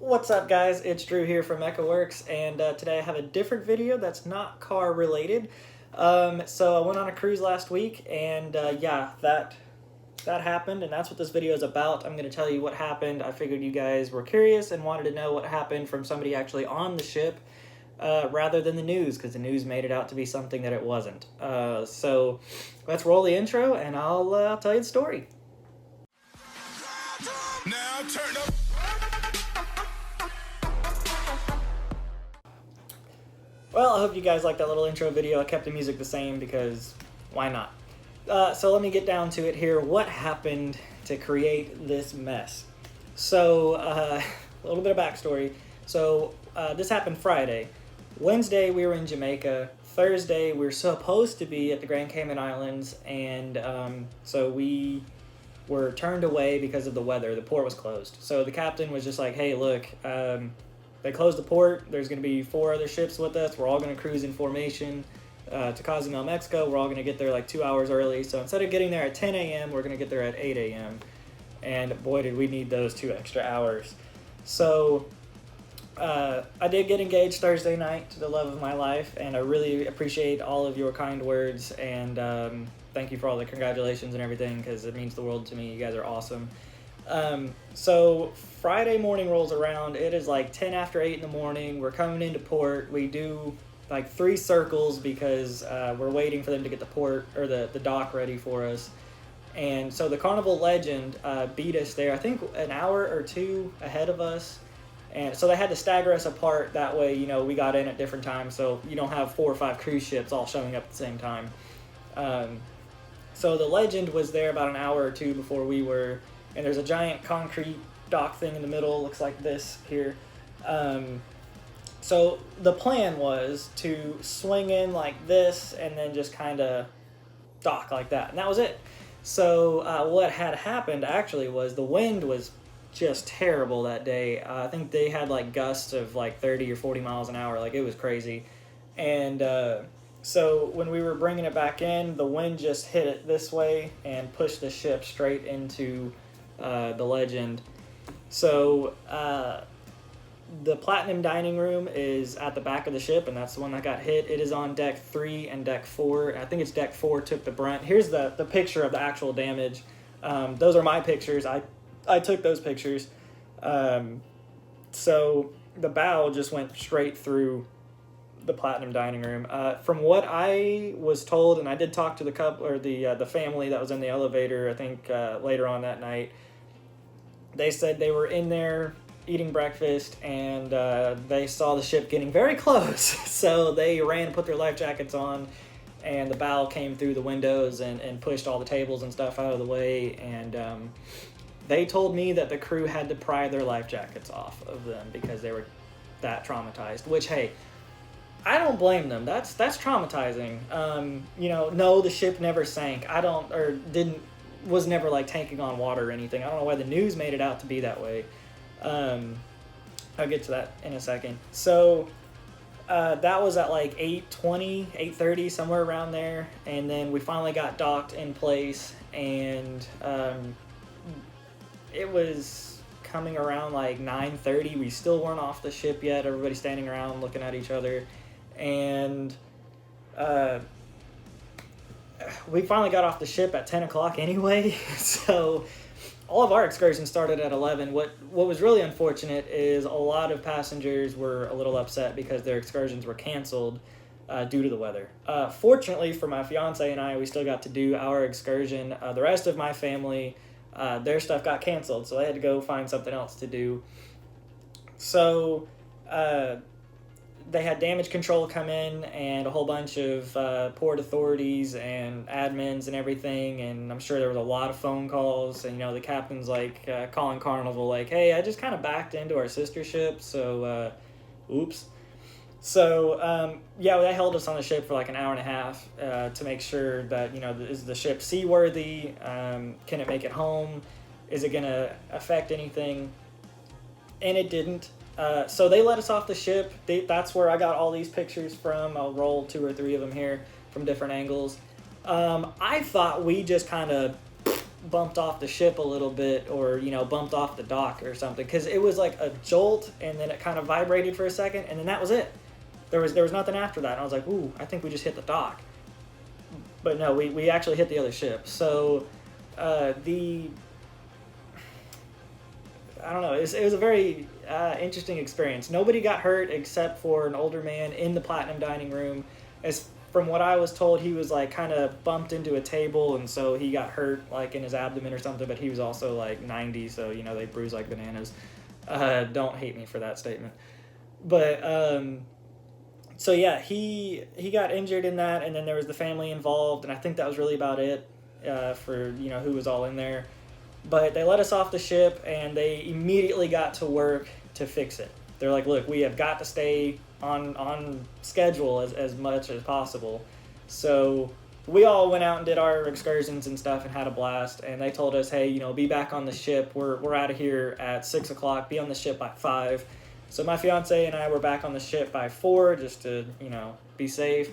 What's up, guys? It's Drew here from EchoWorks, and today I have a different video that's not car related. So I went on a cruise last week, and yeah, that happened, and that's what this video is about. I'm going to tell you what happened. I figured you guys were curious and wanted to know what happened from somebody actually on the ship, rather than the news, because the news made it out to be something that it wasn't. So let's roll the intro, and I'll tell you the story. Now turn up. Well, I hope you guys liked that little intro video. I kept the music the same because why not? So let me get down to it here. What happened to create this mess? So a little bit of backstory. So this happened Friday. Wednesday we were in Jamaica. Thursday we were supposed to be at the Grand Cayman Islands, and so we were turned away because of the weather. The port was closed. So the captain was just like, hey, look, they closed the port. There's going to be 4 other ships with us. We're all going to cruise in formation to Cozumel, Mexico. We're all going to get there like 2 hours early. So instead of getting there at 10 a.m., we're going to get there at 8 a.m. And boy, did we need those 2 extra hours. So I did get engaged Thursday night to the love of my life, and I really appreciate all of your kind words, and thank you for all the congratulations and everything, because it means the world to me. You guys are awesome. So Friday morning rolls around. It is like 10 after 8 in the morning. We're coming into port. We do like 3 circles because we're waiting for them to get the port or the dock ready for us. And so the Carnival Legend beat us there, I think an hour or 2 ahead of us. And so they had to stagger us apart. That way, you know, we got in at different times, so you don't have 4 or 5 cruise ships all showing up at the same time. So the Legend was there about an hour or 2 before we were. And there's a giant concrete dock thing in the middle, looks like this here. So the plan was to swing in like this and then just kind of dock like that, and that was it. So what had happened actually was the wind was just terrible that day. I think they had like gusts of like 30 or 40 miles an hour, like it was crazy. And so when we were bringing it back in, the wind just hit it this way and pushed the ship straight into the Legend. So the Platinum Dining Room is at the back of the ship, and that's the one that got hit. It is on deck 3 and deck 4. I think it's deck 4 took the brunt. Here's the picture of the actual damage. Those are my pictures. I took those pictures. So the bow just went straight through the Platinum Dining Room. From what I was told, and I did talk to the couple or the family that was in the elevator, I think later on that night, they said they were in there eating breakfast, and they saw the ship getting very close. So they ran and put their life jackets on, and the bow came through the windows and pushed all the tables and stuff out of the way. And they told me that the crew had to pry their life jackets off of them because they were that traumatized, which, hey, I don't blame them. That's traumatizing. You know, no, the ship never sank. Was never like tanking on water or anything. I don't know why the news made it out to be that way. I'll get to that in a second. So that was at like 8:20, 8:30, somewhere around there. And then we finally got docked in place, and it was coming around like 9:30. We still weren't off the ship yet. Everybody's standing around looking at each other. And we finally got off the ship at 10 o'clock anyway. So all of our excursions started at 11. What was really unfortunate is a lot of passengers were a little upset because their excursions were canceled due to the weather. Fortunately for my fiance and I, we still got to do our excursion. The rest of my family, their stuff got canceled, so they had to go find something else to do. So they had damage control come in and a whole bunch of port authorities and admins and everything, and I'm sure there was a lot of phone calls, and you know, the captain's like calling Carnival like, hey, I just kind of backed into our sister ship, so oops. So yeah, they held us on the ship for like an hour and a half to make sure that, you know, is the ship seaworthy? Can it make it home? Is it gonna affect anything? And it didn't. So they let us off the ship. That's where I got all these pictures from. I'll roll 2 or 3 of them here from different angles. I thought we just kind of bumped off the ship a little bit, or bumped off the dock or something, because it was like a jolt and then it kind of vibrated for a second and then that was it. There was nothing after that, and I was like, ooh, I think we just hit the dock. But no, we actually hit the other ship. So the I don't know, it was a very interesting experience. Nobody got hurt except for an older man in the Platinum Dining Room. As from what I was told, he was like kind of bumped into a table, and so he got hurt like in his abdomen or something, but he was also like 90, so they bruise like bananas. Don't hate me for that statement. But so yeah, he got injured in that, and then there was the family involved, and I think that was really about it for who was all in there. But they let us off the ship, and they immediately got to work to fix it. They're like, look, we have got to stay on schedule as much as possible. So we all went out and did our excursions and stuff and had a blast, and they told us, hey, be back on the ship. We're out of here at 6 o'clock, be on the ship by 5. So my fiance and I were back on the ship by 4 just to, be safe.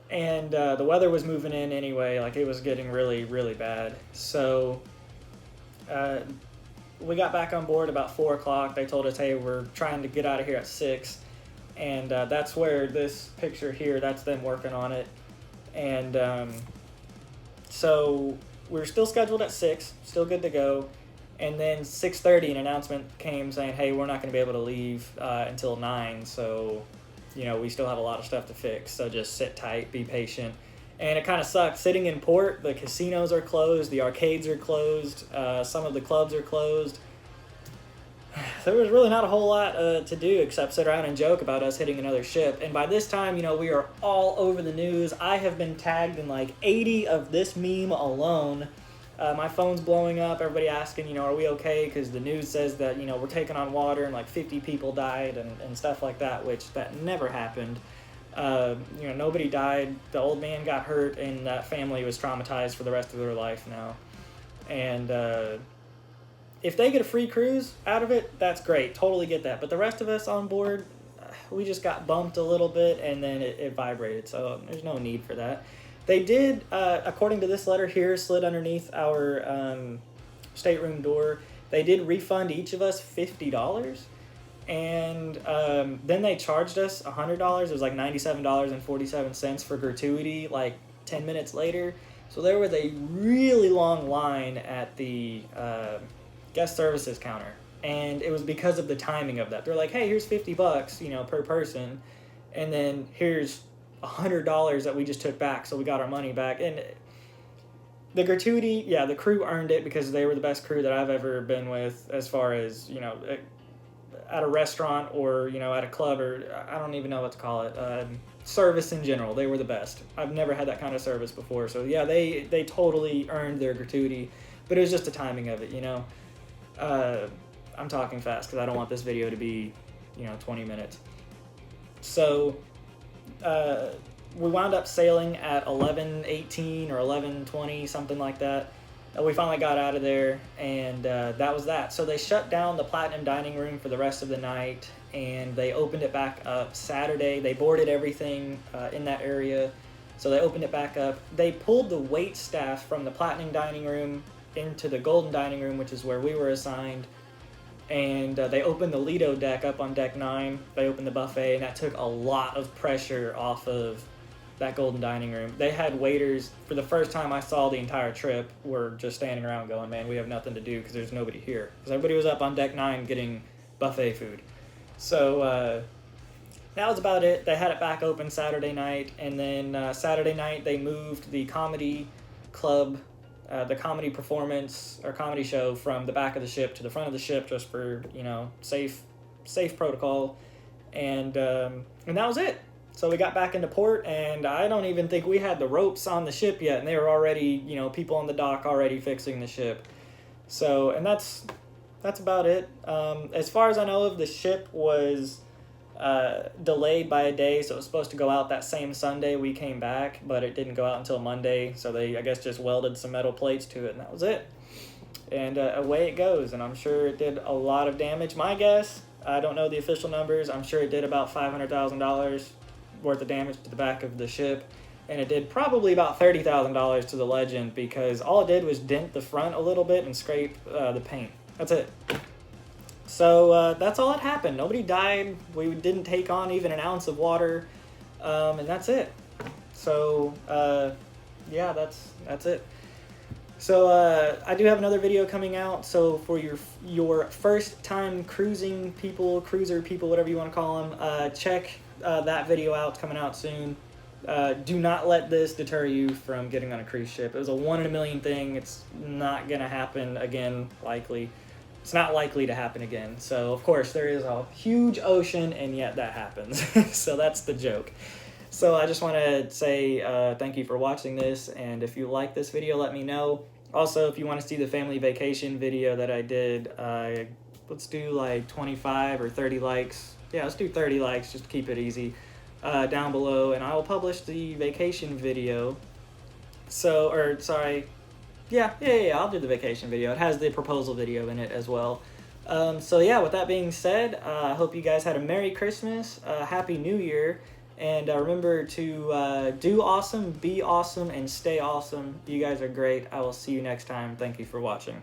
And the weather was moving in anyway, like it was getting really, really bad. So we got back on board about 4 o'clock. They told us, hey, we're trying to get out of here at 6. And that's where this picture here, that's them working on it. And so we're still scheduled at 6, still good to go. And then 6:30, an announcement came saying, hey, we're not going to be able to leave until 9. So, we still have a lot of stuff to fix. So just sit tight, be patient. And it kind of sucks. Sitting in port, the casinos are closed, the arcades are closed, some of the clubs are closed. There was really not a whole lot to do except sit around and joke about us hitting another ship. And by this time, we are all over the news. I have been tagged in like 80 of this meme alone. My phone's blowing up, everybody asking, are we okay? Because the news says that, we're taking on water and like 50 people died and stuff like that, which that never happened. Nobody died. The old man got hurt, and that family was traumatized for the rest of their life now. And if they get a free cruise out of it, that's great. Totally get that. But the rest of us on board, we just got bumped a little bit, and then it vibrated. So there's no need for that. They did, according to this letter here, slid underneath our stateroom door. They did refund each of us $50. And then they charged us $100. It was like $97.47 for gratuity, like 10 minutes later. So there was a really long line at the guest services counter. And it was because of the timing of that. They're like, hey, here's $50, per person. And then here's $100 that we just took back, so we got our money back. And the gratuity, yeah, the crew earned it because they were the best crew that I've ever been with, as far as at a restaurant or at a club, or I don't even know what to call it, service in general. They were the best. I've never had that kind of service before, so yeah, they totally earned their gratuity. But it was just the timing of it. I'm talking fast because I don't want this video to be 20 minutes. So we wound up sailing at 11:18 or 11:20, something like that. We finally got out of there, and that was that. So they shut down the Platinum Dining Room for the rest of the night, and they opened it back up Saturday. They boarded everything in that area, so they opened it back up. They pulled the wait staff from the Platinum Dining Room into the Golden Dining Room, which is where we were assigned. And they opened the Lido deck up on deck 9. They opened the buffet, and that took a lot of pressure off of that Golden Dining Room. They had waiters, for the first time I saw the entire trip, were just standing around going, man, we have nothing to do because there's nobody here. Because everybody was up on deck 9 getting buffet food. So that was about it. They had it back open Saturday night, and then Saturday night they moved the comedy club, the comedy performance or comedy show, from the back of the ship to the front of the ship, just for safe protocol, and that was it. So we got back into port, and I don't even think we had the ropes on the ship yet, and they were already people on the dock already fixing the ship. So, and that's about it. As far as I know, the ship was delayed by a day, so it was supposed to go out that same Sunday we came back, but it didn't go out until Monday, so they, I guess, just welded some metal plates to it, and that was it. And away it goes, and I'm sure it did a lot of damage. My guess, I don't know the official numbers, I'm sure it did about $500,000 worth of damage to the back of the ship. and it did probably about $30,000 to the Legend because all it did was dent the front a little bit and scrape the paint. That's it. So that's all that happened. Nobody died. We didn't take on even an ounce of water, and that's it. So yeah, that's it. So I do have another video coming out. So for your first time cruiser people, whatever you want to call them, check that video out. It's coming out soon. Do not let this deter you from getting on a cruise ship. It was a 1 in a million thing. It's not gonna happen again, likely. It's not likely to happen again. So of course there is a huge ocean, and yet that happens. So that's the joke. So I just want to say thank you for watching this, and if you like this video, let me know. Also, if you want to see the family vacation video that I did, let's do like 25 or 30 likes. Yeah, let's do 30 likes just to keep it easy down below, and I will publish the vacation video. So, or sorry, yeah, I'll do the vacation video. It has the proposal video in it as well. So yeah, with that being said, I hope you guys had a Merry Christmas, Happy New Year. And remember to do awesome, be awesome, and stay awesome. You guys are great. I will see you next time. Thank you for watching.